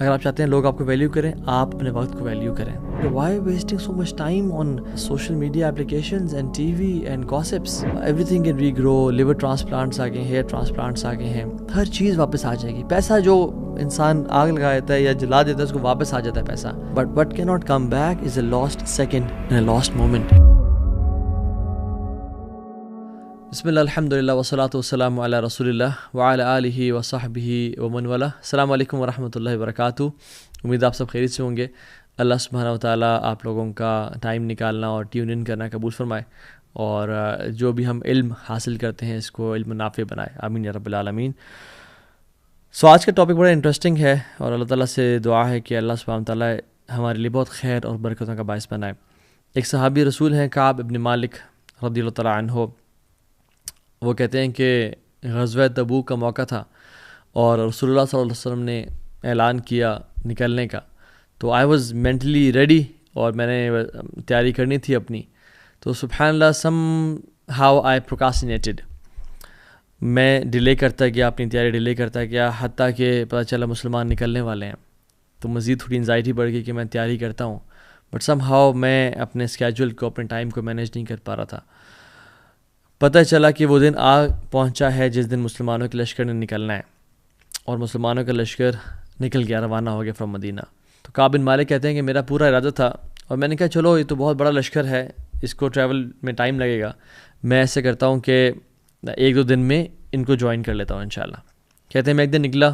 اگر آپ چاہتے ہیں لوگ آپ کو ویلیو کریں، آپ اپنے وقت کو ویلیو کریں. Why wasting so much time on social media applications and T V and gossips? Everything can regrow. Liver transplants آ گئے ہیں، ہیئر ٹرانسپلانٹس آ گئے ہیں، ہر چیز واپس آ جائے گی. پیسہ جو انسان آگ لگا دیتا ہے یا جلا دیتا ہے اس کو واپس آ جاتا ہے پیسہ. بٹ وٹ کی not come back is a last second and a last moment. بسم اللہ الحمد للہ والصلاۃ والسلام علی رسول اللہ وعلی آلہ وصحبہ ومن والاه. السلام علیکم ورحمۃ اللہ وبرکاتہ. امید آپ سب خیریت سے ہوں گے. اللہ سبحانہ وتعالیٰ آپ لوگوں کا ٹائم نکالنا اور ٹیون ان کرنا قبول فرمائے، اور جو بھی ہم علم حاصل کرتے ہیں اس کو علم نافع بنائے. آمین یا رب العالمین. آج کا ٹاپک بڑا انٹرسٹنگ ہے، اور اللہ تعالیٰ سے دعا ہے کہ اللہ سبحانہ وتعالیٰ ہمارے لیے بہت خیر اور برکتوں کا باعث بنائے. ایک صحابی رسول ہیں کعب ابن مالک رضی اللہ تعالیٰ عنہ. وہ کہتے ہیں کہ غزوہ تبوک کا موقع تھا اور رسول اللہ صلی اللہ علیہ وسلم نے اعلان کیا نکلنے کا. تو آئی واز مینٹلی ریڈی اور میں نے تیاری کرنی تھی اپنی. تو سبحان اللہ سم ہاؤ آئی پروکاسٹینیٹڈ. میں ڈیلے کرتا گیا، اپنی تیاری ڈیلے کرتا گیا، حتیٰ کہ پتہ چلا مسلمان نکلنے والے ہیں. تو مزید تھوڑی انزائٹی بڑھ گئی کہ میں تیاری کرتا ہوں، بٹ سم ہاؤ میں اپنے اسکیجول کو، اپنے ٹائم کو مینیج نہیں کر پا رہا تھا. پتہ چلا کہ وہ دن آ پہنچا ہے جس دن مسلمانوں کے لشکر نے نکلنا ہے، اور مسلمانوں کا لشکر نکل گیا، روانہ ہو گیا فرام مدینہ. تو کعب بن مالک کہتے ہیں کہ میرا پورا ارادہ تھا، اور میں نے کہا چلو یہ تو بہت بڑا لشکر ہے، اس کو ٹریول میں ٹائم لگے گا، میں ایسے کرتا ہوں کہ 1-2 دن میں ان کو جوائن کر لیتا ہوں انشاءاللہ. کہتے ہیں میں ایک دن نکلا،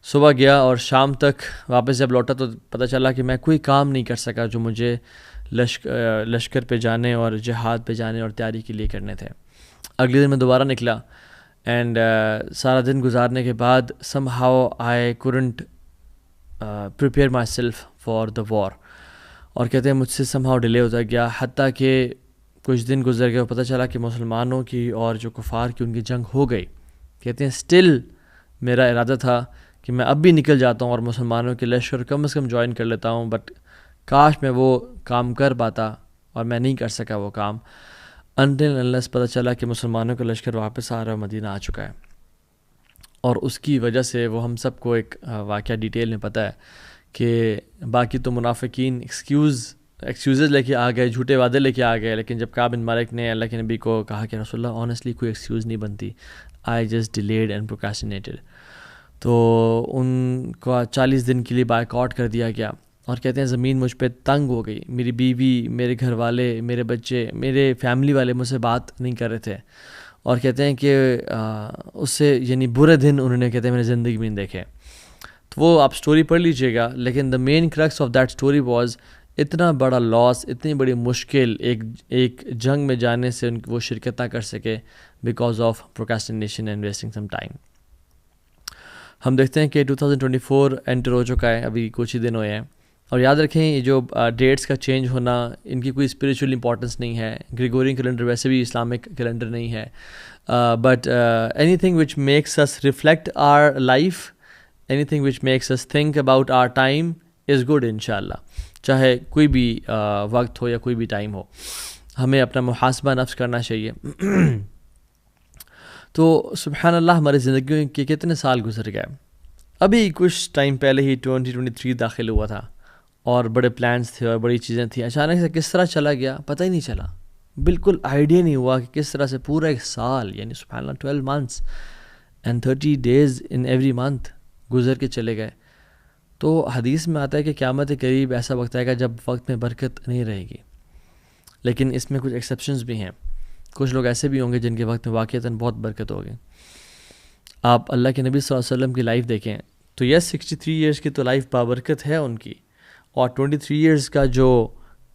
صبح گیا اور شام تک واپس جب لوٹا تو پتہ چلا کہ میں کوئی کام نہیں کر سکا جو مجھے لشکر پہ جانے اور جہاد پہ جانے اور تیاری کے لیے کرنے تھے. اگلے دن میں دوبارہ نکلا، اینڈ سارا دن گزارنے کے بعد some how I couldn't prepare myself for the war. اور کہتے ہیں مجھ سے سم ہاؤ ڈیلے ہوتا گیا، حتیٰ کہ کچھ دن گزر گئے اور پتہ چلا کہ مسلمانوں کی اور جو کفار کی ان کی جنگ ہو گئی. کہتے ہیں اسٹل میرا ارادہ تھا کہ میں اب بھی نکل جاتا ہوں اور مسلمانوں کے لشکر کم از کم جوائن کر لیتا ہوں، بٹ کاش میں وہ کام کر پاتا، اور میں نہیں کر سکا وہ کام. until unless پتہ چلا کہ مسلمانوں کا لشکر واپس آ رہا ہے، مدینہ آ چکا ہے. اور اس کی وجہ سے وہ ہم سب کو ایک واقعہ ڈیٹیل میں پتہ ہے کہ باقی تو منافقین ایکسکیوزز لے کے آ گئے، جھوٹے وعدے لے کے آ گئے، لیکن جب کعب بن مالک نے اللہ کے نبی کو کہا کہ رسول اللہ آنیسٹلی کوئی ایکسکیوز نہیں بنتی، آئی جسٹ ڈیلیڈ اینڈ پروکاسٹینیٹڈ، تو ان کو 40 دن کے لیے بائیک آؤٹ کر دیا گیا. اور کہتے ہیں زمین مجھ پہ تنگ ہو گئی، میری بیوی، میرے گھر والے، میرے بچے، میرے فیملی والے مجھ سے بات نہیں کر رہے تھے. اور کہتے ہیں کہ اس سے یعنی برے دن انہوں نے، کہتے ہیں میں نے زندگی میں نہیں دیکھے. تو وہ آپ سٹوری پڑھ لیجئے گا، لیکن the main crux of that story was اتنا بڑا لاس، اتنی بڑی مشکل ایک جنگ میں جانے سے ان وہ شرکت نہ کر سکے because of procrastination and wasting some time. ہم دیکھتے ہیں کہ 2024 انٹر ہو چکا ہے، ابھی کچھ ہی دن ہوئے ہیں. اور یاد رکھیں یہ جو ڈیٹس کا چینج ہونا، ان کی کوئی اسپریچول امپورٹنس نہیں ہے. گریگورین کیلنڈر ویسے بھی اسلامک کیلنڈر نہیں ہے، but anything which makes us reflect our life, anything which makes us think about our time is good انشاءاللہ. چاہے کوئی بھی وقت ہو یا کوئی بھی ٹائم ہو، ہمیں اپنا محاسبہ نفس کرنا چاہیے. تو سبحان اللہ ہماری زندگیوں کے کتنے سال گزر گئے. ابھی کچھ ٹائم پہلے ہی 2023 داخل ہوا تھا، اور بڑے پلانس تھے اور بڑی چیزیں تھیں. اچانک سے کس طرح چلا گیا پتہ ہی نہیں چلا، بالکل آئیڈیا نہیں ہوا کہ کس طرح سے پورا ایک سال، یعنی سبحان اللہ 12 months and 30 days in every month گزر کے چلے گئے. تو حدیث میں آتا ہے کہ قیامت قریب ایسا وقت آئے گا جب وقت میں برکت نہیں رہے گی. لیکن اس میں کچھ ایکسیپشنز بھی ہیں. کچھ لوگ ایسے بھی ہوں گے جن کے وقت میں واقعتاً بہت برکت ہوگی. آپ اللہ کے نبی صلی اللہ علیہ وسلم کی لائف دیکھیں تو یس 63 ایئرس کی تو لائف بابرکت ہے ان کی، اور 23 ایئرس کا جو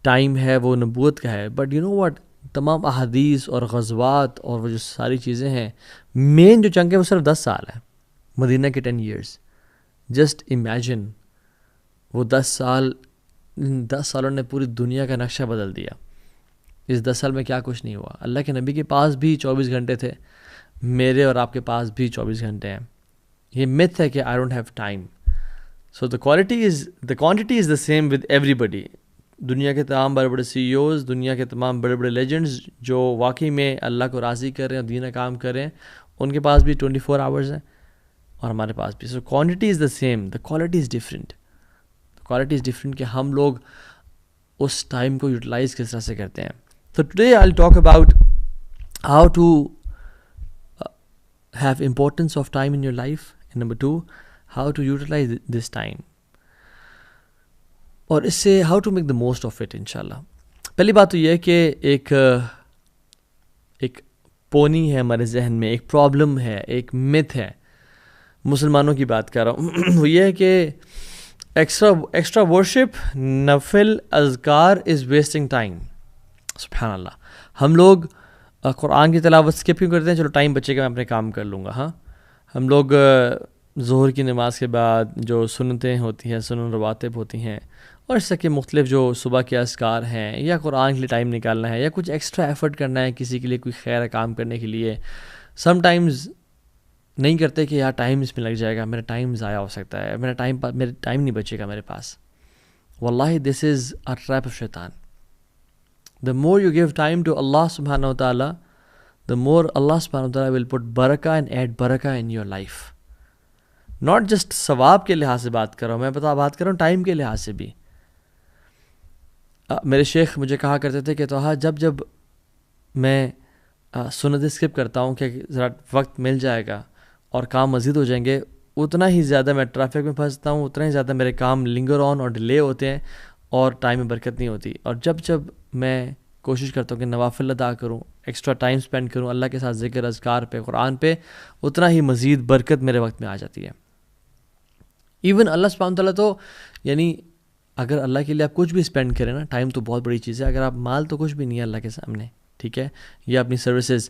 ٹائم ہے وہ نبوت کا ہے. بٹ یو نو واٹ، تمام احادیث اور غزوات اور وہ جو ساری چیزیں ہیں، مین جو چنک ہے وہ صرف 10 سال ہے. مدینہ کے 10 ایئرس، جسٹ امیجن وہ 10 سالوں نے پوری دنیا کا نقشہ بدل دیا. اس 10 سال میں کیا کچھ نہیں ہوا. اللہ کے نبی کے پاس بھی 24 گھنٹے تھے، میرے اور آپ کے پاس بھی 24 گھنٹے ہیں. یہ myth ہے کہ I don't have time. So the quantity is the same with everybody. دنیا کے تمام بڑے بڑے CEOs، دنیا کے تمام بڑے بڑے لیجنڈز جو واقعی میں اللہ کو راضی کر رہے ہیں اور دین کام کر رہے ہیں، ان کے پاس بھی 24 hours ہیں اور ہمارے پاس بھی. So quantity is the same, the quality is different. Quality is different کہ ہم لوگ اس ٹائم کو یوٹیلائز کس طرح سے کرتے ہیں. تو today I will talk about how to have importance of time in your life, and number 2 how to utilize this time, اور اس سے how to make the most of it. انشاءاللہ پہلی بات تو یہ ہے کہ ایک پونی ہے ہمارے ذہن میں, ایک پرابلم ہے, ایک myth ہے, مسلمانوں کی بات کر رہا ہوں, وہ یہ ہے کہ ایکسٹرا ورشپ, نفل اذکار از ویسٹنگ ٹائم. سبحان اللہ, ہم لوگ قرآن کی تلاوت اسکپ کیوں کرتے ہیں؟ چلو ٹائم بچے گا, میں اپنے کام کر لوں گا. ہاں, ہم لوگ ظہر کی نماز کے بعد جو سنتیں ہوتی ہیں, سنن رواتب ہوتی ہیں, اور اس طرح کے مختلف جو صبح کے اذکار ہیں, یا قرآن کے لیے ٹائم نکالنا ہے, یا کچھ ایکسٹرا ایفرٹ کرنا ہے کسی کے لیے, کوئی خیر کام کرنے کے لیے, سم ٹائمز نہیں کرتے کہ یار ٹائم اس میں لگ جائے گا, میرا ٹائم ضائع ہو سکتا ہے, میرا ٹائم نہیں بچے گا میرے پاس. واللہ دس از اے ٹریپ آف شیطان. The more you give time to Allah subhanahu wa ta'ala, the more Allah subhanahu wa ta'ala will put barakah and add barakah in your life. Not just ثواب کے لحاظ سے بات کر رہا ہوں, میں بات کر رہا ہوں ٹائم کے لحاظ سے بھی. میرے شیخ مجھے کہا کرتے تھے کہ توہا جب میں سنت اسکپ کرتا ہوں کہ ذرا وقت مل جائے گا اور کام مزید ہو جائیں گے, اتنا ہی زیادہ میں ٹریفک میں پھنستا ہوں, اتنا ہی زیادہ میرے کام لنگر آن اور ڈیلے ہوتے ہیں, اور ٹائم میں برکت نہیں ہوتی. اور جب میں کوشش کرتا ہوں کہ نوافل ادا کروں, ایکسٹرا ٹائم سپینڈ کروں اللہ کے ساتھ ذکر اذکار پہ, قرآن پہ, اتنا ہی مزید برکت میرے وقت میں آ جاتی ہے. ایون اللہ سبحانہ تعالیٰ تو یعنی اگر اللہ کے لیے آپ کچھ بھی اسپینڈ کریں نا, ٹائم تو بہت بڑی چیز ہے. اگر آپ مال تو کچھ بھی نہیں ہے اللہ کے سامنے, ٹھیک ہے, یا اپنی سروسز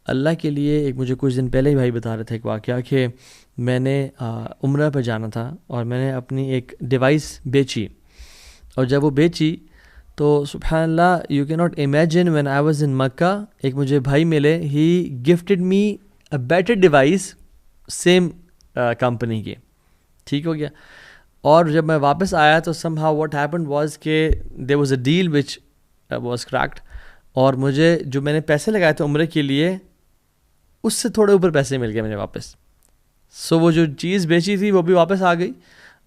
اللہ کے لیے. ایک مجھے کچھ دن پہلے ہی بھائی بتا رہے تھے ایک واقعہ کہ میں نے عمرہ پہ جانا تھا, اور میں نے اپنی ایک ڈیوائس بیچی, اور جب وہ بیچی تو سبحان اللہ you can not imagine when I was in Mecca, ایک مجھے بھائی ملے, he gifted me a better device same company کی, ٹھیک ہو گیا. اور جب میں واپس آیا تو somehow what happened was کہ there was a deal which was correct, اور مجھے جو میں نے پیسے لگائے تھے عمرے کے لیے اس سے تھوڑے اوپر پیسے مل گئے مجھے واپس. سو وہ جو چیز بیچی تھی وہ بھی واپس آ گئی,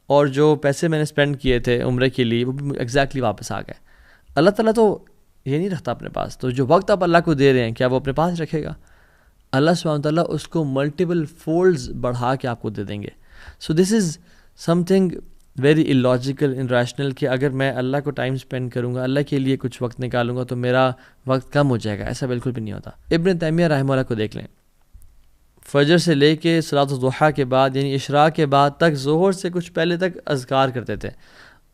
اور جو پیسے میں نے اسپینڈ کیے تھے عمرے کے لیے وہ بھی ایگزیکٹلی واپس آ گئے. اللہ تعالیٰ تو یہ نہیں رکھتا اپنے پاس, تو جو وقت آپ اللہ کو دے رہے ہیں کیا وہ اپنے پاس رکھے گا؟ اللہ سبحانہ تعالیٰ اس کو ملٹیپل فولڈز بڑھا کے آپ کو دے دیں گے. So this is something very illogical and irrational کہ اگر میں اللہ کو ٹائم اسپینڈ کروں گا, اللہ کے لیے کچھ وقت نکالوں گا تو میرا وقت کم ہو جائے گا. ایسا بالکل بھی نہیں ہوتا. ابن تیمیہ رحمہ اللہ کو دیکھ لیں, فجر سے لے کے صلاۃ الضحیٰ کے بعد یعنی اشراق کے بعد تک, ظہر سے کچھ پہلے تک اذکار کرتے تھے,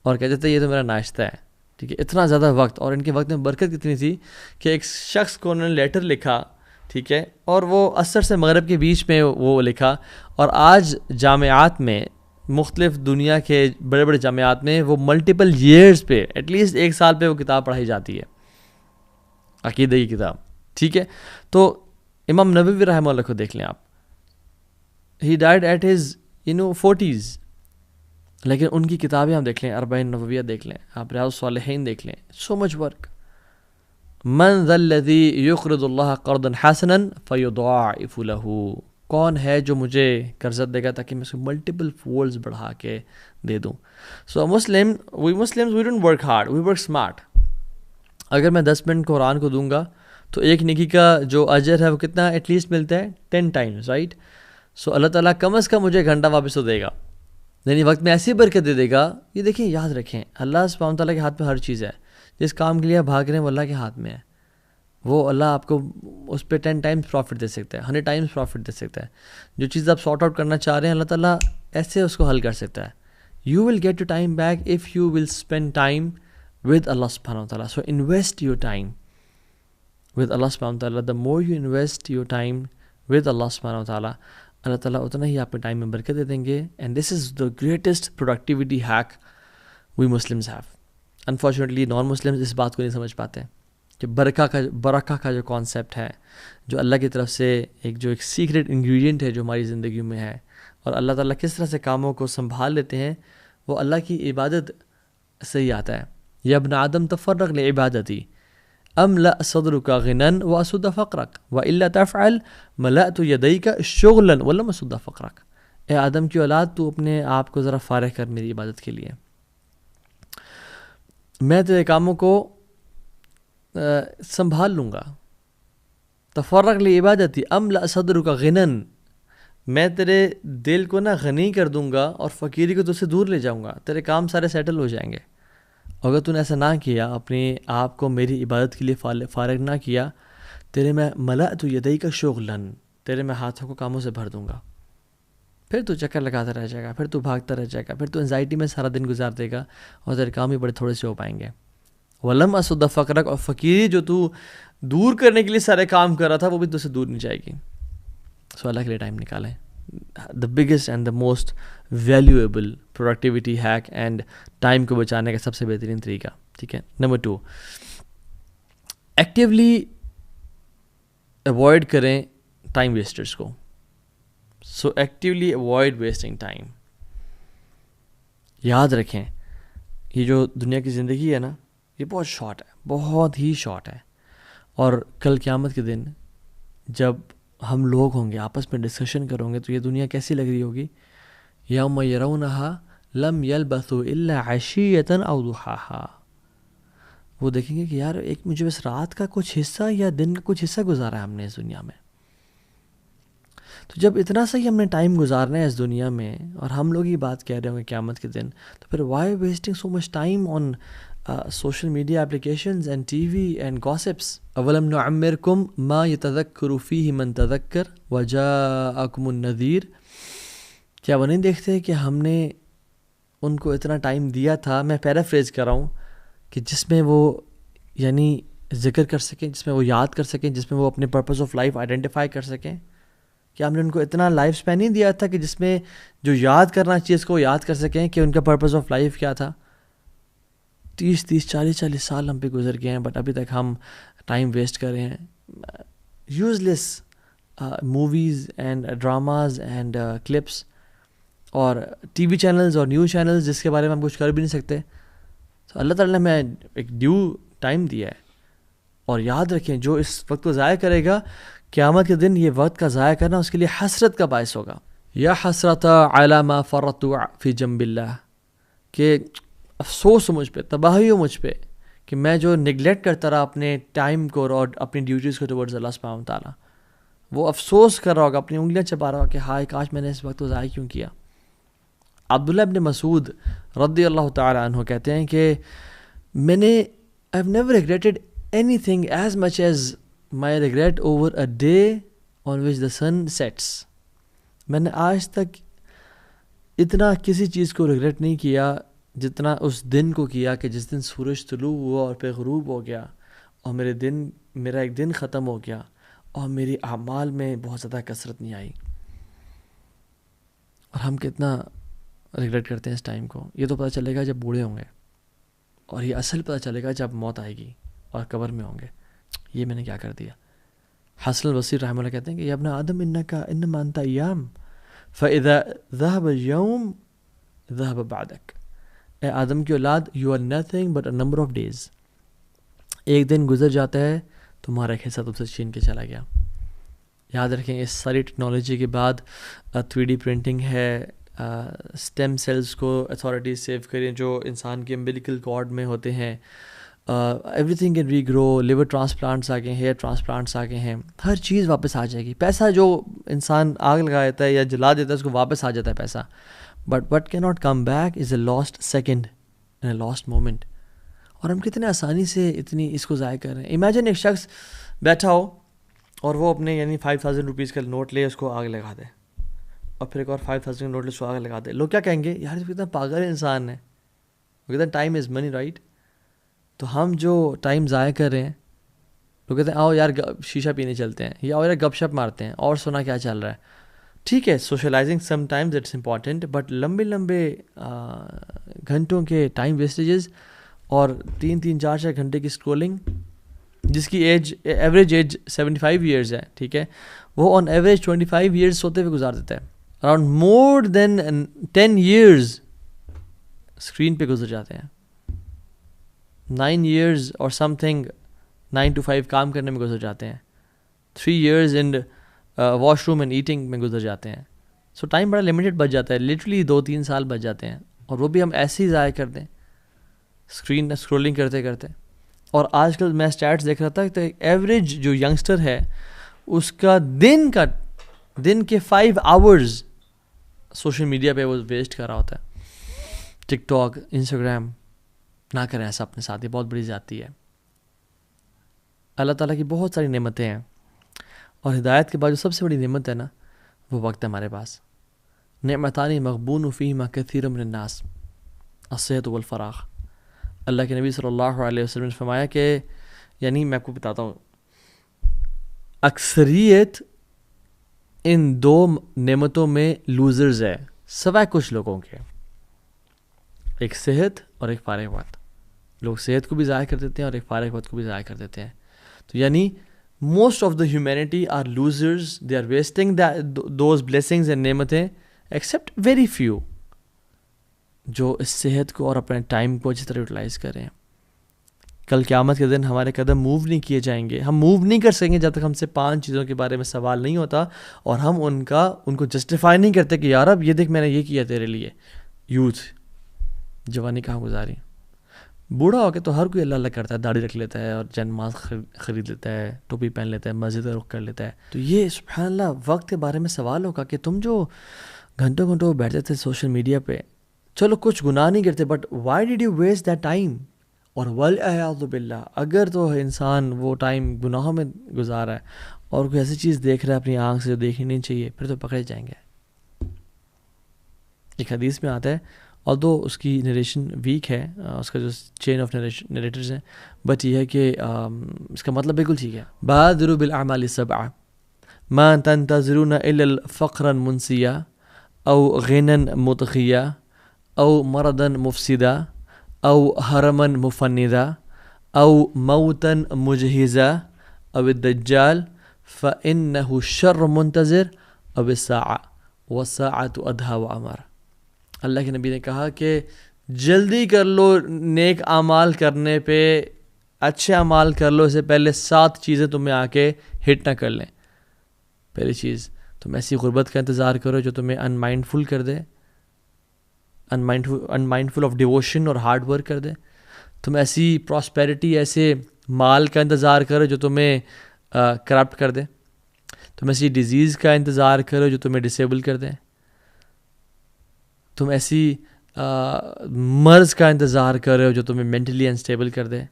اور کہتے تھے یہ تو میرا ناشتہ ہے, ٹھیک ہے. اتنا زیادہ وقت, اور ان کے وقت میں برکت کتنی تھی کہ ایک شخص کو انہوں نے لیٹر لکھا, ٹھیک ہے, اور وہ عصر سے مغرب کے بیچ میں وہ لکھا, اور آج جامعات میں, مختلف دنیا کے بڑے بڑے جامعات میں وہ ملٹیپل ایئرز پہ, ایٹ لیسٹ 1 سال پہ وہ کتاب پڑھائی جاتی ہے, عقیدہ کی کتاب, ٹھیک ہے. تو امام نووی رحمہ اللہ کو دیکھ لیں آپ, ہی ڈائڈ ایٹ ہز 40s, لیکن ان کی کتابیں ہم دیکھ لیں, اربعین نوویہ دیکھ لیں آپ, ریاض الصالحین دیکھ لیں, سو مچ ورک. من ذا الذی یقرض اللہ قرضا حسنا فیضاعف له, کون ہے جو مجھے قرض دے گا تاکہ میں اس کو ملٹیپل فولڈز بڑھا کے دے دوں. So we Muslims we don't work hard, we work smart. اگر میں 10 منٹ قرآن کو دوں گا تو ایک نیکی کا جو اجر ہے وہ کتنا ایٹ لیسٹ ملتا ہے 10 ٹائمز, رائٹ. سو اللہ تعالیٰ کم از کم مجھے گھنٹہ واپس تو دے گا, یعنی وقت میں ایسی برکت دے دے گا. یہ دیکھیں, یاد رکھیں, اللہ سبحانہ تعالیٰ کے ہاتھ میں ہر چیز ہے. جس کام کے لیے آپ بھاگ رہے ہیں وہ اللہ کے ہاتھ میں ہے. وہ اللہ آپ کو اس پہ 10 ٹائمز پروفٹ دے سکتا ہے, 100 ٹائمز پروفٹ دے سکتا ہے. جو چیز آپ سارٹ آؤٹ کرنا چاہ رہے ہیں اللہ تعالیٰ ایسے اس کو حل کر سکتا ہے. You will get your time back if you will spend time with اللہ سبحانہ و تعالیٰ. So invest your time with اللہ سبحانہ و تعالیٰ. The more you invest your time with اللہ سبحانہ و تعالیٰ, اللہ تعالیٰ اتنا ہی آپ کے ٹائم میں برکت دے دیں گے. And this is the greatest productivity hack we Muslims have. Unfortunately non Muslims اس بات کو نہیں سمجھ پاتے کہ برکہ کا جو کانسیپٹ ہے, جو اللہ کی طرف سے ایک سیکریٹ انگریڈینٹ ہے جو ہماری زندگی میں ہے, اور اللہ تعالیٰ کس طرح سے کاموں کو سنبھال لیتے ہیں, وہ اللہ کی عبادت سے ہی آتا ہے. یا ابن آدم تفرغ لعبادتی املأ صدرک غنا واسد فقرک والا تفعل ملأت یدیک شغلا ولم اسد فقرک. اے آدم کی اولاد, تو اپنے آپ کو ذرا فارغ کر میری عبادت کے لیے. میں تیرے کاموں کو سنبھال لوں گا. تفرغ لعبادتی املأ صدرک غنن، میں تیرے دل کو نا غنی کر دوں گا اور فقیری کو تجھ سے دور لے جاؤں گا، تیرے کام سارے سیٹل ہو جائیں گے. اگر تو نے ایسا نہ کیا، اپنے آپ کو میری عبادت کے لیے فارغ نہ کیا، تیرے میں ملأت یدیک شغلاً، تیرے میں ہاتھوں کو کاموں سے بھر دوں گا. پھر تو چکر لگاتا رہ جائے گا، پھر تو بھاگتا رہ جائے گا، پھر تو انزائٹی میں سارا دن گزار دے گا اور تیرے کام بھی بڑے تھوڑے سے ہو پائیں گے. ولم اسد فقرک، اور فقیری جو تو دور کرنے کے لیے سارے کام کر رہا تھا وہ بھی تجھ سے دور نہیں جائے گی. سو اللہ کے لیے ٹائم نکالیں. The biggest and the most valuable productivity hack and time کو بچانے کا سب سے بہترین طریقہ. ٹھیک ہے. نمبر 2، ایکٹیولی اوائڈ کریں ٹائم ویسٹرس کو. سو ایکٹیولی اوائڈ ویسٹنگ ٹائم. یاد رکھیں یہ جو دنیا کی زندگی ہے نا، یہ بہت شارٹ ہے، بہت ہی شارٹ ہے. اور کل قیامت کے دن جب ہم لوگ ہوں گے آپس میں ڈسکشن کروں گے تو یہ دنیا کیسی لگ رہی ہوگی. یوم یرونہا لم یلبثوا الا عشیۃ او ضحاہا. وہ دیکھیں گے کہ یار ایک مجھے بس رات کا کچھ حصہ یا دن کا کچھ حصہ گزارا ہے ہم نے اس دنیا میں. تو جب اتنا سا ہی ہم نے ٹائم گزارنا ہے اس دنیا میں اور ہم لوگ یہ بات کہہ رہے ہوں گے قیامت کے دن، تو پھر why wasting so much time on social media applications and T V and gossips. اولم نعمرکم ما یتذکر فیہ من تذکر وجاءکم النذیر. کیا وہ نہیں دیکھتے کہ ہم نے ان کو اتنا ٹائم دیا تھا، میں پیرافریز کر رہا ہوں، کہ جس میں وہ یعنی ذکر کر سکیں، جس میں وہ یاد کر سکیں، جس میں وہ اپنے پرپز آف لائف آئیڈینٹیفائی کر سکیں. کہ ہم نے ان کو اتنا لائف اسپین نہیں دیا تھا کہ جس میں جو یاد کرنا چاہیے اس کو یاد کر سکیں کہ ان کا پرپز آف لائف کیا تھا. 30 سال ہم پہ گزر گئے ہیں، بٹ ابھی تک ہم ٹائم ویسٹ کر رہے ہیں use less movies and dramas and clips اور ٹی وی چینلز اور نیوز چینلز جس کے بارے میں ہم کچھ کر بھی نہیں سکتے. تو اللہ تعالیٰ نے ہمیں ایک ڈیو ٹائم دیا ہے. اور یاد رکھیں جو اس وقت کو ضائع کرے گا قیامت کے دن یہ وقت کا ضائع کرنا اس کے لیے حسرت کا باعث ہوگا. یا حسرت علی ما فرطت فی جنب اللہ، کہ افسوس ہو مجھ پہ، تباہی ہو مجھ پہ کہ میں جو نگلیکٹ کرتا رہا اپنے ٹائم کو اور اپنی ڈیوٹیز کو ٹورڈز اللہ سبحانہ وتعالیٰ. وہ افسوس کر رہا ہوگا، اپنی انگلیاں چبا رہا ہوگا کہ ہائے کاش میں نے اس وقت کو ضائع کیوں کیا. عبداللہ ابن مسعود رضی اللہ تعالیٰ عنہ کہتے ہیں کہ میں نے I have never regretted anything as much as my regret over a day on which the sun sets. میں نے آج تک اتنا کسی چیز کو ریگریٹ نہیں کیا جتنا اس دن کو کیا کہ جس دن سورج طلوع ہوا اور پھر غروب ہو گیا اور میرا ایک دن ختم ہو گیا اور میری اعمال میں بہت زیادہ کثرت نہیں آئی. اور ہم کتنا ریگریٹ کرتے ہیں اس ٹائم کو. یہ تو پتہ چلے گا جب بوڑھے ہوں گے، اور یہ اصل پتہ چلے گا جب موت آئے گی اور قبر میں ہوں گے یہ میں نے کیا کر دیا. حسن البصری رحمہ اللہ کہتے ہیں کہ یا ابن آدم انما انت ایام فاذا ذهب اليوم ذهب بعدك. اے آدم کی اولاد you are nothing but a number of days. ایک دن گزر جاتا ہے تمہارا ایک حصہ تم سے چھین کے چلا گیا. یاد رکھیں اس ساری ٹیکنالوجی کے بعد 3D پرنٹنگ ہے، اسٹیم سیلز کو اتھارٹیز سیو کریں جو انسان کے امبلیکل کارڈ میں ہوتے ہیں. Everything can regrow. Liver transplants آ گئے ہیں، ہیئر ٹرانسپلانٹس آ گئے ہیں، ہر چیز واپس آ جائے گی. پیسہ جو انسان آگ لگا دیتا ہے یا جلا دیتا ہے اس کو واپس آ جاتا ہے پیسہ، بٹ وٹ کی not come back is a last second and a last moment. اور ہم کتنے آسانی سے اتنی اس کو ضائع کر رہے ہیں. امیجن ایک شخص بیٹھا ہو اور وہ اپنے یعنی 5000 روپیز کا نوٹ لے اس کو آگ لگا دے، اور پھر ایک اور 5000 کا نوٹ لے اس کو آگ لگا دے. لوگ کیا کہیں گے؟ یار کتنا پاگل انسان ہے، وہ کہتے ہیں ٹائم از منی رائٹ. تو ہم جو ٹائم ضائع کر رہے ہیں، لوگ کہتے ہیں آؤ یار شیشہ پینے چلتے ہیں، یا اور یار گپ شپ مارتے ہیں اور سنا کیا چل رہا ہے. ٹھیک ہے socializing sometimes it's important, but لمبے گھنٹوں کے ٹائم ویسٹیجز اور 3 4 گھنٹے کی اسکرولنگ، جس کی ایوریج ایج 75 ایئرز ہے، ٹھیک ہے، وہ آن ایوریج 25 ایئرز سوتے ہوئے گزار دیتا ہے. اراؤنڈ مور دین 10 ایئرز اسکرین پہ گزر جاتے ہیں. 9 ایئرز اور سم تھنگ 9 to 5 کام کرنے میں گزر جاتے ہیں. 3 years in wash room and eating میں گزر جاتے ہیں. سو ٹائم بڑا لمیٹڈ بچ جاتا ہے، لٹرلی 2-3 سال بچ جاتے ہیں، اور وہ بھی ہم ایسے ہی ضائع کر دیں. اسکرین اسکرولنگ کرتے کرتے. اور آج کل میں اسٹیٹس دیکھ رہا تھا کہ ایوریج جو ینگسٹر ہے اس کا دن کے 5 hours سوشل میڈیا پہ وہ ویسٹ کر رہا ہوتا ہے. ٹک ٹاک، انسٹاگرام. نہ کریں ایسا اپنے ساتھ، یہ بہت بڑی زیادتی ہے. اللہ تعالیٰ کی بہت ساری نعمتیں ہیں، اور ہدایت کے بعد جو سب سے بڑی نعمت ہے نا وہ وقت ہے ہمارے پاس. نعمتان مغبون فیہما کثیر من الناس الصحت والفراغ. اللہ کے نبی صلی اللہ علیہ وسلم نے فرمایا کہ یعنی میں آپ کو بتاتا ہوں، اکثریت ان 2 نعمتوں میں لوزرز ہے سوائے کچھ لوگوں کے. ایک صحت اور ایک فارغ وقت. لوگ صحت کو بھی ضائع کر دیتے ہیں اور ایک فارغ وقت کو بھی ضائع کر دیتے ہیں. تو یعنی most of the humanity are losers, they are wasting those blessings and نعمتیں ایکسیپٹ ویری فیو جو اس صحت کو اور اپنے ٹائم کو اچھی طرح یوٹیلائز کریں. کل قیامت کے دن ہمارے قدم موو نہیں کیے جائیں گے. ہم موو نہیں کر سکیں گے جب تک ہم سے 5 چیزوں کے بارے میں سوال نہیں ہوتا اور ہم ان کو جسٹیفائی نہیں کرتے کہ یار اب یہ دیکھ میں نے یہ کیا تیرے لیے. یوتھ، جوانی کہاں گزاری. بوڑھا ہو کے تو ہر کوئی اللہ اللہ کرتا ہے، داڑھی رکھ لیتا ہے اور جنماز خرید لیتا ہے، ٹوپی پہن لیتا ہے، مسجد کا رخ کر لیتا ہے. تو یہ سبحان اللہ وقت کے بارے میں سوال ہوگا کہ تم جو گھنٹوں گھنٹوں بیٹھتے تھے سوشل میڈیا پہ، چلو کچھ گناہ نہیں کرتے but why did you waste that time. اور والعیاذ باللہ اگر تو انسان وہ ٹائم گناہوں میں گزارا ہے اور کوئی ایسی چیز دیکھ رہا ہے اپنی آنکھ سے جو دیکھنی نہیں چاہیے، پھر تو پکڑے جائیں گے. ایک حدیث میں آتا ہے، اور دو اس کی نریشن ویک ہے، اس کا جو چین آف نریٹرز ہیں، بٹ یہ ہے کہ اس کا مطلب بالکل ٹھیک ہے. بادروا بالاعمال السبع ما تنتظرون الا فقرا منسیا او غنا مطغیا او مرضا مفسدا او حرما مفندا او موتا مجہزا او الدجال فانه شر منتظر او الساعة والساعة ادہا وامر. اللہ کے نبی نے کہا کہ جلدی کر لو نیک اعمال کرنے پہ، اچھے اعمال کر لو، اس سے پہلے 7 چیزیں تمہیں آ کے ہٹ نہ کر لیں. پہلی چیز، تم ایسی غربت کا انتظار کرو جو تمہیں ان مائنڈفل کر دے، ان مائنڈفل آف ڈیووشن اور ہارڈ ورک کر دے. تم ایسی پراسپیرٹی، ایسے مال کا انتظار کرو جو تمہیں کرپٹ کر دے. تم ایسی ڈیزیز کا انتظار کرو جو تمہیں ڈسیبل کر دے. تم ایسی مرض کا انتظار کر رہے ہو جو تمہیں مینٹلی انسٹیبل کر دے.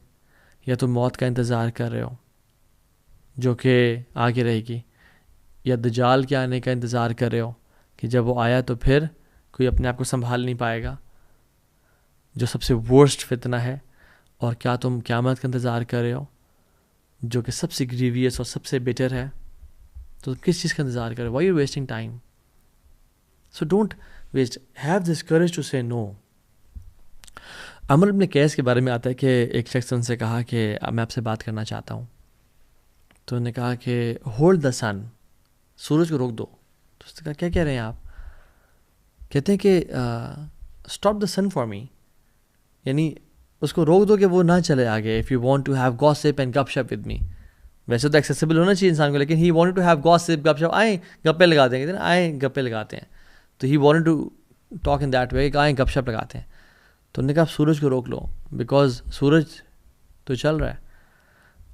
یا تم موت کا انتظار کر رہے ہو جو کہ آگے رہے گی. یا دجال کے آنے کا انتظار کر رہے ہو کہ جب وہ آیا تو پھر کوئی اپنے آپ کو سنبھال نہیں پائے گا، جو سب سے ورسٹ فتنہ ہے. اور کیا تم قیامت کا انتظار کر رہے ہو جو کہ سب سے گریویس اور سب سے بیٹر ہے؟ تو تم کس چیز کا انتظار کر رہے ہو؟ Why you wasting time? So don't waste, have this courage to say no. عمرو بن قیس کے بارے میں آتا ہے کہ ایک شخص ان سے کہا کہ میں آپ سے بات کرنا چاہتا ہوں. تو انہوں نے کہا کہ ہولڈ دا سن، سورج کو روک دو. تو اس نے کہا کیا کہہ رہے ہیں آپ؟ کہتے ہیں کہ stop the sun for me, یعنی اس کو روک دو کہ وہ نہ چلے آگے. If you want to have gossip and گپ شپ ود می، ویسے تو ایکسیسیبل ہونا چاہیے انسان کو، لیکن he wanted to have gossip گپ شپ، آئیں گپے لگاتے ہیں، کہتے ہیں آئیں گپے لگاتے ہیں. تو he wanted to talk in that way کہ آئیں گپ شپ لگاتے ہیں. تو انہوں نے کہا آپ سورج کو روک لو، بیکاز سورج تو چل رہا ہے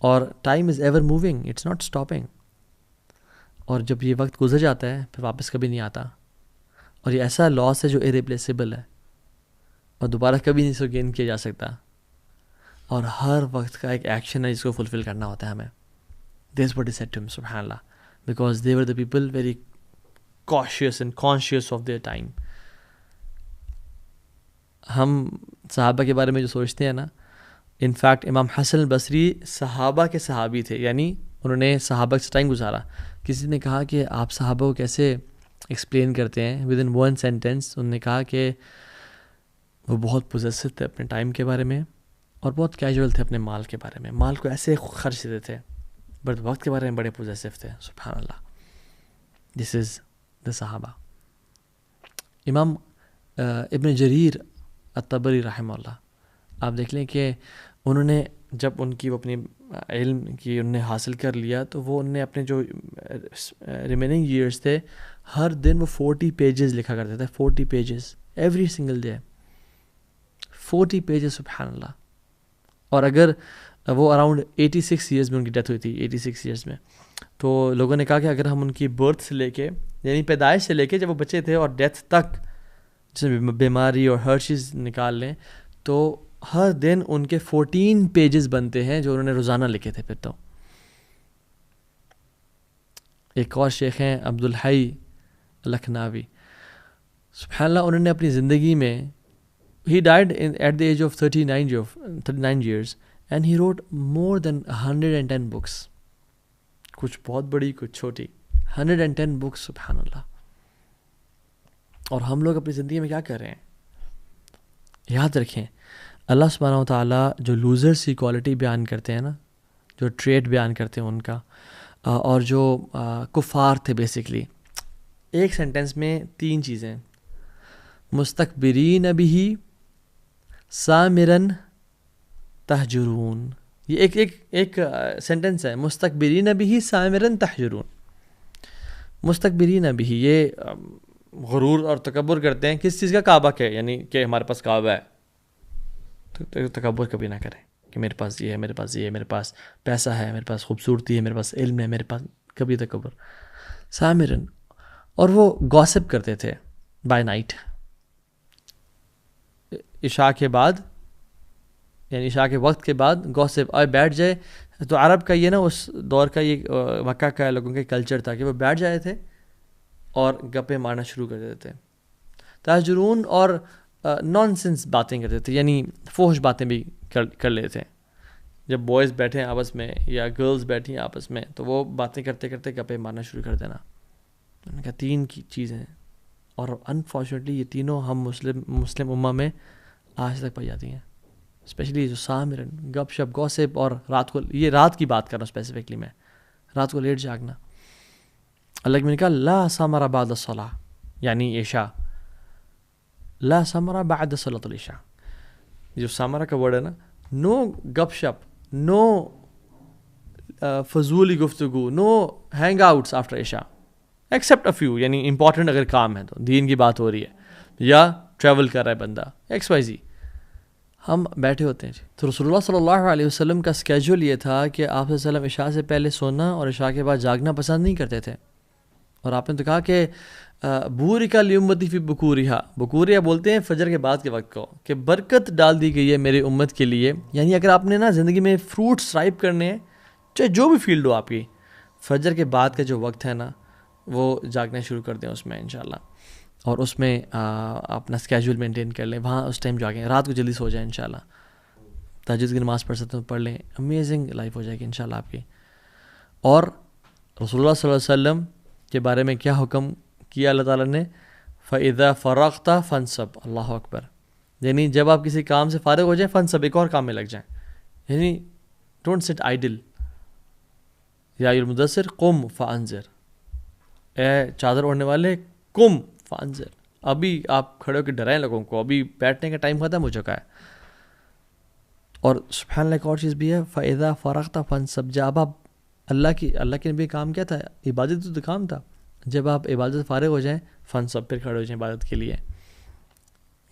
اور time is ever moving, it's not stopping. اور جب یہ وقت گزر جاتا ہے پھر واپس کبھی نہیں آتا. اور یہ ایسا لاس ہے جو ارریپلیسیبل ہے اور دوبارہ کبھی نہیں اس کو گین کیا جا سکتا. اور ہر وقت کا ایک ایکشن ہے جس کو فلفل کرنا ہوتا ہے ہمیں. This what is said to ہم، سبحان اللہ، because they were the people very cautious and conscious of their time. ہم صحابہ کے بارے میں جو سوچتے ہیں نا، انفیکٹ امام حسن البصری صحابہ کے صحابی تھے، یعنی انہوں نے صحابہ سے ٹائم گزارا. کسی نے کہا کہ آپ صحابہ کو کیسے ایکسپلین کرتے ہیں ود ان 1 sentence؟ انہوں نے کہا کہ وہ بہت پوزیسو تھے اپنے ٹائم کے بارے میں اور بہت کیجول تھے اپنے مال کے بارے میں. مال کو ایسے خرچ دیتے تھے بٹ وقت کے بارے میں بڑے پوزیسو تھے. سبحان اللہ، دس از دا صحابہ. امام ابن جریر الطبری رحمہ اللہ، آپ دیکھ لیں کہ انہوں نے جب ان کی وہ اپنی علم کی انہوں نے حاصل کر لیا تو وہ انہوں نے اپنے جو ریمیننگ ایئرس تھے ہر دن وہ 40 pages لکھا کرتے تھے. 40 pages every single day. 40 pages, سبحان اللہ. اور اگر وہ اراؤنڈ 86 ایئرز میں ان کی ڈیتھ ہوئی تھی, 86 ایئرز میں. تو لوگوں نے کہا کہ اگر ہم ان کی برتھ سے لے کے, یعنی پیدائش سے لے کے جب وہ بچے تھے اور ڈیتھ تک, جس میں بیماری اور ہر چیز نکال لیں, تو ہر دن ان کے 14 پیجز بنتے ہیں جو انہوں نے روزانہ لکھے تھے. پھر تو ایک اور شیخ ہیں عبدالحی لکھناوی, سبحان اللہ, انہوں نے اپنی زندگی میں, he died at the age of 39 years and he wrote more than 110 books. کچھ بہت بڑی, کچھ چھوٹی, 110 books, سبحان اللہ. اور ہم لوگ اپنی زندگی میں کیا کر رہے ہیں؟ یاد رکھیں, اللہ سبحانہ و تعالیٰ جو لوزرس کی کوالٹی بیان کرتے ہیں نا, جو ٹریٹ بیان کرتے ہیں ان کا, اور جو کفار تھے بیسکلی, ایک سینٹنس میں 3 چیزیں, مستکبرین بہ سامرن تہجرون. یہ ایک سینٹنس ہے, مستکبرین بہ سامرن تہجرون. مستکبرین بہ, یہ غرور اور تکبر کرتے ہیں کس چیز کا؟ کعبہ کے, یعنی کہ ہمارے پاس کعبہ ہے. تو تکبر کبھی نہ کریں کہ میرے پاس یہ ہے, میرے پاس یہ ہے, میرے پاس پیسہ ہے, میرے پاس خوبصورتی ہے, میرے پاس علم ہے, میرے پاس, کبھی تکبر. سامرن, اور وہ گوسپ کرتے تھے بائی نائٹ, عشاء کے بعد, یعنی عشاء کے وقت کے بعد گوسپ آئے بیٹھ جائے. تو عرب کا یہ نا, اس دور کا یہ مکہ کا لوگوں کے کلچر تھا کہ وہ بیٹھ جائے تھے اور گپے مارنا شروع کر دیتے تھے. تہجرون, اور نان سینس باتیں کرتے تھے, یعنی فحش باتیں بھی کر لیتے تھے. جب بوائز بیٹھے ہیں آپس میں یا گرلز بیٹھی ہیں آپس میں, تو وہ باتیں کرتے کرتے گپے مارنا شروع کر دینا. میں نے کہا 3 کی چیزیں ہیں, اور انفارچونیٹلی یہ تینوں ہم مسلم امہ میں آج تک پائی جاتی ہیں. اسپیشلی جو سامرن, گپ شپ, گوسپ, اور رات کو, یہ رات کی بات کر رہا ہوں اسپیسیفکلی میں, رات کو لیٹ جاگنا. اللہ نے کہا لا سمر بعد الصلاۃ, یعنی عشاء, لا سمر بعد صلاۃ العشاء. جو سامرا کا ورڈ ہے نا, نو گپ شپ, نو فضولی گفتگو, نو ہینگ آؤٹس آفٹر عشاء ایکسیپٹ اے فیو, یعنی امپورٹنٹ اگر کام ہے تو, دین کی بات ہو رہی ہے یا ٹریول کر رہا ہے بندہ XYZ, ہم بیٹھے ہوتے ہیں. تو رسول اللہ صلی اللہ علیہ وسلم کا اسکیجول یہ تھا کہ آپ صلی اللہ علیہ وسلم عشاء سے پہلے سونا اور عشاء کے بعد جاگنا پسند نہیں کرتے تھے. اور آپ نے تو کہا کہ بورکا لیمتی فی بکورہا, بکوریا بولتے ہیں فجر کے بعد کے وقت کو, کہ برکت ڈال دی گئی ہے میری امت کے لیے. یعنی اگر آپ نے نا زندگی میں فروٹس رائپ کرنے ہیں, چاہے جو بھی فیلڈ ہو آپ کی, فجر کے بعد کا جو وقت ہے نا, وہ جاگنا شروع کر دیں اس میں انشاءاللہ, اور اس میں اپنا اسکیجول مینٹین کر لیں, وہاں اس ٹائم جاگیں, رات کو جلدی سو جائیں انشاءاللہ, تہجد کی نماز پڑھ سکتے ہیں پڑھ لیں, امیزنگ لائف ہو جائے گی انشاءاللہ آپ کی. اور رسول اللہ صلی اللہ علیہ وسلم کے بارے میں کیا حکم کیا اللہ تعالیٰ نے؟ فَإِذَا فَرَغْتَ فَانْصَبْ, اللہ اکبر, یعنی جب آپ کسی کام سے فارغ ہو جائیں, فَانْصَبْ, ایک اور کام میں لگ جائیں. یعنی ڈونٹ سٹ آئیڈل. یا المدثر قم فانذر, اے چادر اوڑھنے والے قم فانذر, ابھی آپ کھڑے ہو کے ڈرائیں لوگوں کو, ابھی بیٹھنے کا ٹائم ختم ہو چکا ہے. اور سبحان اللہ ایک اور چیز بھی ہے, فَإِذَا فَرَغْتَ فَانْصَبْ, جب آپ اللہ کے نبی کام کیا تھا؟ عبادت تو کام تھا. جب آپ عبادت سے فارغ ہو جائیں, فانصب, پھر کھڑے ہو جائیں عبادت کے لیے.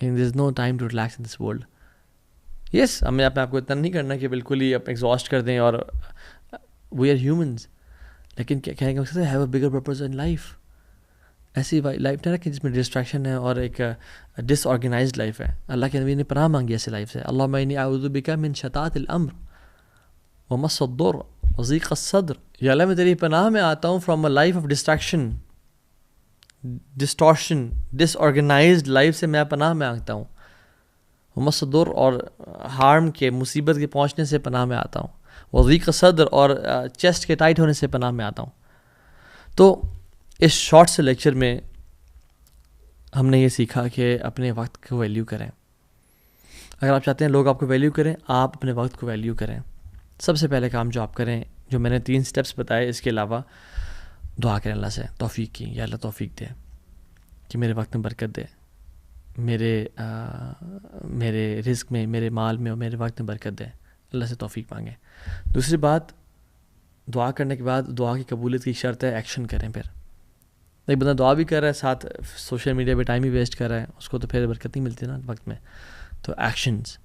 There is no time to relax in this world. Yes, ہمیں آپ کو اتنا نہیں کرنا کہ بالکل ہی آپ ایگزاسٹ کر دیں, اور وی آر ہیومنز, لیکن کیا کہنے کا مقصد ہے have a bigger purpose in life. ایسی لائف نہ رکھیں جس میں ڈسٹریکشن ہے اور ایک ڈس آرگنائزڈ لائف ہے. اللہ کے نبی نے پناہ مانگی ایسی لائف سے, اللہم انی اعوذ بک من شتات الامر ومس الضر وضیق الصدر. یا اللہ میں تیری پناہ میں آتا ہوں from a life of distraction, distortion, disorganized life سے میں پناہ میں آتا ہوں. ومس الضر, اور ہارم کے, مصیبت کے پہنچنے سے پناہ میں آتا ہوں. وضیق الصدر, اور چیسٹ کے ٹائٹ ہونے سے پناہ میں آتا ہوں. تو اس شارٹ سے لیکچر میں ہم نے یہ سیکھا کہ اپنے وقت کو ویلیو کریں. اگر آپ چاہتے ہیں لوگ آپ کو ویلیو کریں, آپ اپنے وقت کو ویلیو کریں. سب سے پہلے کام جو آپ کریں, جو میں نے 3 سٹیپس بتائے, اس کے علاوہ دعا کریں اللہ سے توفیق کی, یا اللہ توفیق دے کہ میرے وقت میں برکت دے, میرے رزق میں, میرے مال میں, اور میرے وقت میں برکت دے. اللہ سے توفیق مانگیں. دوسری بات, دعا کرنے کے بعد دعا کی قبولیت کی شرط ہے ایکشن کریں. پھر ایک بندہ دعا بھی کر رہا ہے, ساتھ سوشل میڈیا پہ ٹائم بھی ویسٹ کر رہا ہے, اس کو تو پھر برکت نہیں ملتی نا وقت میں. تو ایکشنز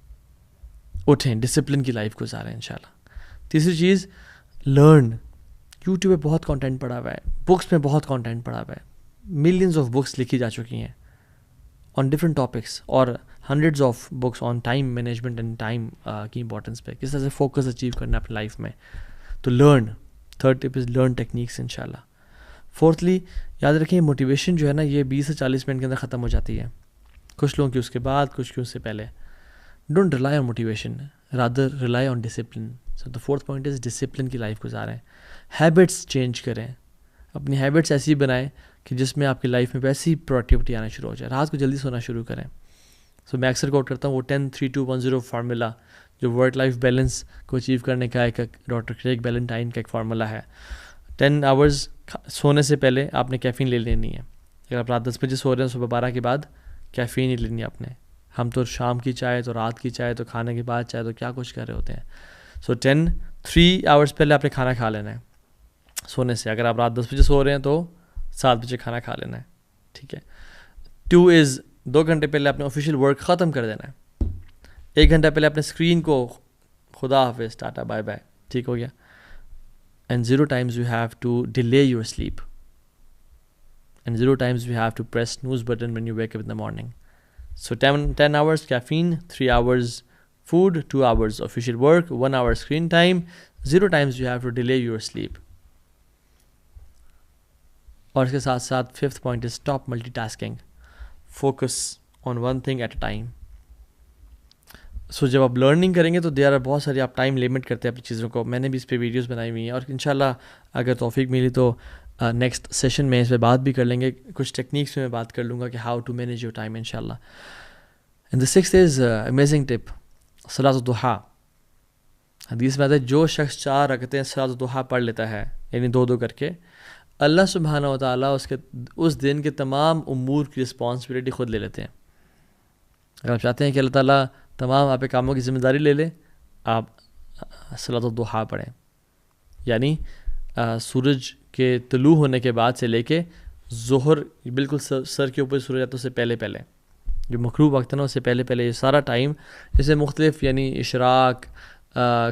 اٹھیں, ڈسپلن کی لائف گزاریں انشاءاللہ. تیسری چیز, لرن. یوٹیوب پہ بہت کانٹینٹ پڑا ہوا ہے, بکس میں بہت کانٹینٹ پڑا ہوا ہے, ملینز آف بکس لکھی جا چکی ہیں آن ڈفرنٹ ٹاپکس, اور hundreds of books on time management and time کی امپورٹنس پہ, کس طرح سے فوکس اچیو کرنا ہے اپنی لائف میں. تو learn. Third tip is learn techniques انشاءاللہ. فورتھلی, یاد رکھیں موٹیویشن جو ہے نا یہ 20 سے 40 منٹ کے اندر ختم ہو جاتی ہے, کچھ لوگوں کی اس کے بعد, کچھ کی اس سے پہلے. Don't rely on motivation, rather rely on discipline. So the fourth point is discipline کی لائف گزاریں. ہیبٹس چینج کریں, اپنی ہیبٹس ایسی بنائیں کہ جس میں آپ کی لائف میں ویسی پروڈکٹیوٹی آنا شروع ہو جائے. رات کو جلدی سونا شروع کریں. سو میں اکثر کوٹ کرتا ہوں وہ 10-3-2-1-0 فارمولا جو ورک لائف بیلنس کو اچیو کرنے کا ایک ڈاکٹر کریگ بیلنٹائن کا ایک فارمولا ہے. 10 آورز سونے سے پہلے آپ نے کیفین لے لینی ہے. اگر آپ رات 10 بجے سو رہے ہیں, صبح 12 کے بعد کیفین ہی لینی ہے آپ نے. ہم تو شام کی چائے, تو رات کی چائے, تو کھانے کے بعد چائے, تو کیا کچھ کر رہے ہوتے ہیں. سو 3 آورز پہلے آپ نے کھانا کھا لینا ہے سونے سے. اگر آپ رات 10 بجے سو رہے ہیں تو 7 بجے کھانا کھا لینا ہے, ٹھیک ہے. 2 از 2 گھنٹے پہلے اپنے آفیشیل ورک ختم کر دینا ہے. 1 گھنٹہ پہلے اپنے اسکرین کو خدا حافظ, ٹاٹا بائے بائے, ٹھیک ہو گیا. And 0 times you have to delay your sleep. And 0 times you have to press snooze button when you wake up in the morning. So 10 hours caffeine, 3 hours food, 2 hours official work, 1 hour screen time. 0 times you have to delay your sleep. اور اس کے ساتھ ساتھ 5th point is stop multitasking. Focus on one thing at a time. سو جب آپ learning کریں گے تو بہت ساری آپ ٹائم لمٹ کرتے ہیں اپنی چیزوں کو. میں نے بھی اس پہ ویڈیوز بنائی ہوئی ہیں, اور انشاءاللہ اگر توفیق ملی تو نیکسٹ سیشن میں اس پہ بات بھی کر لیں گے. کچھ ٹیکنیکس میں بات کر لوں گا کہ how to manage your time انشاءاللہ. And the 6th is amazing tip, صلاۃ الضحیٰ. حدیث میں آتا ہے جو شخص 4 رکعتیں صلاۃ الضحیٰ پڑھ لیتا ہے, یعنی 2 کر کے, اللہ سبحانہ و تعالیٰ اس دن کے تمام امور کی رسپانسبلٹی خود لے لیتے ہیں. اگر آپ چاہتے ہیں کہ اللہ تعالیٰ تمام آپ کے کاموں کی ذمہ داری لے لے, آپ صلاۃ الضحیٰ پڑھیں. یعنی سورج کے طلوع ہونے کے بعد سے لے کے ظہر, بالکل سر کے اوپر سورج آتا ہے اس سے پہلے جو مغرب وقت ہے نا, اس سے پہلے یہ سارا ٹائم, اسے مختلف یعنی اشراق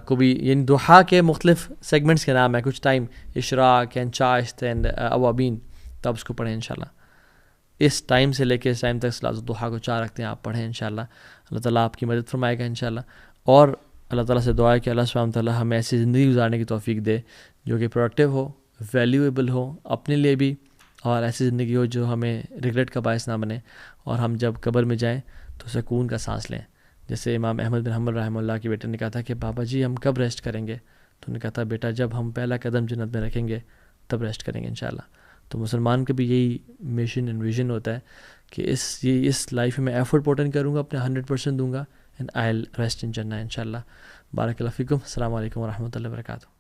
کو بھی, یعنی ضحیٰ کے مختلف سیگمنٹس کے نام ہیں. کچھ ٹائم اشراق اینڈ چاشت اینڈ اوابین, تو آپ اس کو پڑھیں انشاءاللہ. اس ٹائم سے لے کے اس ٹائم تک صلاۃ الضحیٰ کو 4 رکھتے ہیں آپ پڑھیں انشاءاللہ. اللہ تعالیٰ آپ کی مدد فرمائے گا انشاءاللہ. اور اللہ تعالیٰ سے دعا ہے کہ اللہ سبحانہ و تعالیٰ ہمیں ایسی زندگی گزارنے کی توفیق دے جو کہ پروڈکٹیو ہو, ویلیویبل ہو اپنے لیے بھی, اور ایسی زندگی ہو جو ہمیں ریگریٹ کا باعث نہ بنے, اور ہم جب قبر میں جائیں تو سکون کا سانس لیں. جیسے امام احمد بن حنبل رحمہ اللہ کے بیٹے نے کہا تھا کہ بابا جی ہم کب ریسٹ کریں گے, تو انہوں نے کہا تھا بیٹا جب ہم پہلا قدم جنت میں رکھیں گے تب ریسٹ کریں گے انشاءاللہ. تو مسلمان کا بھی یہی مشن اینڈ ویژن ہوتا ہے کہ اس لائف میں ایفرٹ پوٹ ان کروں گا, اپنے 100% دوں گا, and I will rest in جنہ انشاءاللہ. بارک اللہ فیکم. السلام علیکم ورحمۃ اللہ وبرکاتہ.